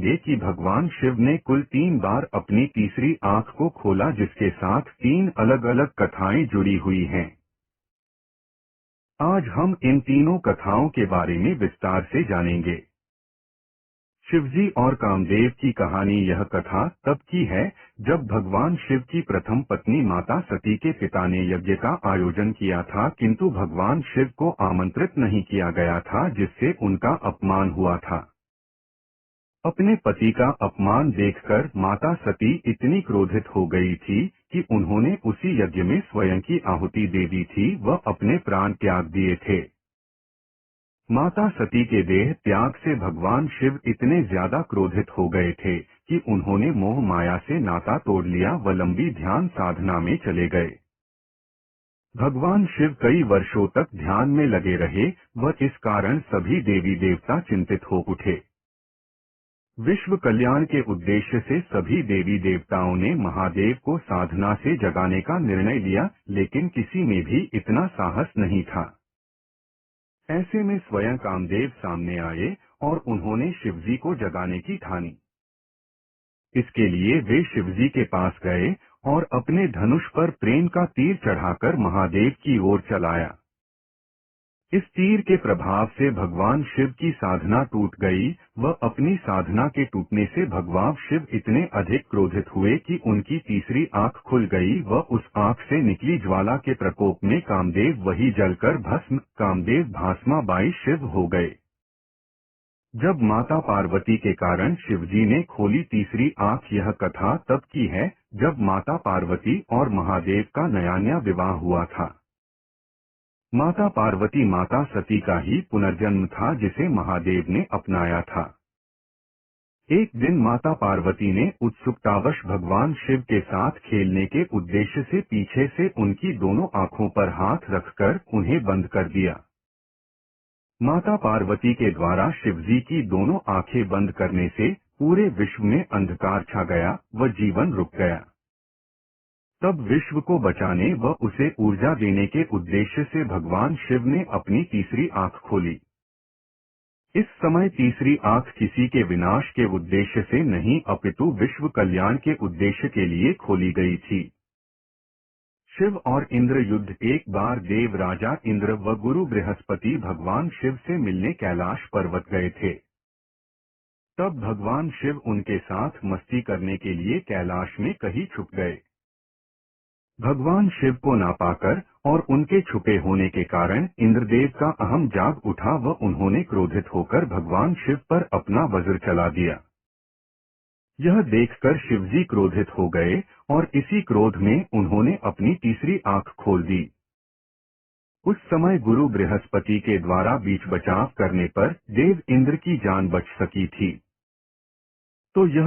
ये कि भगवान शिव ने कुल 3 बार अपनी तीसरी आंख को खोला, जिसके साथ 3 अलग अलग कथाएं जुड़ी हुई हैं। आज हम इन तीनों कथाओं के बारे में विस्तार से जानेंगे। शिवजी और कामदेव की कहानी। यह कथा तब की है जब भगवान शिव की प्रथम पत्नी माता सती के पिता ने यज्ञ का आयोजन किया था, किंतु भगवान शिव को आमंत्रित नहीं किया गया था, जिससे उनका अपमान हुआ था। अपने पति का अपमान देखकर माता सती इतनी क्रोधित हो गई थी कि उन्होंने उसी यज्ञ में स्वयं की आहुति दे दी थी व अपने प्राण त्याग दिए थे। माता सती के देह त्याग से भगवान शिव इतने ज्यादा क्रोधित हो गए थे कि उन्होंने मोह माया से नाता तोड़ लिया व लंबी ध्यान साधना में चले गए। भगवान शिव कई वर्षों तक ध्यान में लगे रहे व इस कारण सभी देवी देवता चिंतित हो उठे। विश्व कल्याण के उद्देश्य से सभी देवी देवताओं ने महादेव को साधना से जगाने का निर्णय लिया, लेकिन किसी में भी इतना साहस नहीं था। ऐसे में स्वयं कामदेव सामने आए और उन्होंने शिवजी को जगाने की ठानी। इसके लिए वे शिवजी के पास गए और अपने धनुष पर प्रेम का तीर चढ़ाकर महादेव की ओर चलाया। इस तीर के प्रभाव से भगवान शिव की साधना टूट गई व अपनी साधना के टूटने से भगवान शिव इतने अधिक क्रोधित हुए कि उनकी तीसरी आंख खुल गई व उस आंख से निकली ज्वाला के प्रकोप में कामदेव वही जलकर भस्म, कामदेव भास्माबाई शिव हो गए। जब माता पार्वती के कारण शिवजी ने खोली तीसरी आंख। यह कथा तब की है जब माता पार्वती और महादेव का नया विवाह हुआ था। माता पार्वती माता सती का ही पुनर्जन्म था, जिसे महादेव ने अपनाया था। एक दिन माता पार्वती ने उत्सुकतावश भगवान शिव के साथ खेलने के उद्देश्य से पीछे से उनकी दोनों आंखों पर हाथ रखकर उन्हें बंद कर दिया। माता पार्वती के द्वारा शिवजी की दोनों आंखें बंद करने से पूरे विश्व में अंधकार छा गया व जीवन रुक गया। तब विश्व को बचाने व उसे ऊर्जा देने के उद्देश्य से भगवान शिव ने अपनी तीसरी आंख खोली। इस समय तीसरी आंख किसी के विनाश के उद्देश्य से नहीं अपितु विश्व कल्याण के उद्देश्य के लिए खोली गई थी। शिव और इंद्र युद्ध। एक बार देव राजा इंद्र व गुरु बृहस्पति भगवान शिव से मिलने कैलाश पर्वत गए थे। तब भगवान शिव उनके साथ मस्ती करने के लिए कैलाश में कहीं छुप गए। भगवान शिव को ना पाकर और उनके छुपे होने के कारण इंद्रदेव का अहम जाग उठा व उन्होंने क्रोधित होकर भगवान शिव पर अपना वज्र चला दिया। यह देखकर शिवजी क्रोधित हो गए और इसी क्रोध में उन्होंने अपनी तीसरी आंख खोल दी। उस समय गुरु बृहस्पति के द्वारा बीच बचाव करने पर देव इंद्र की जान बच सकी थी। तो यह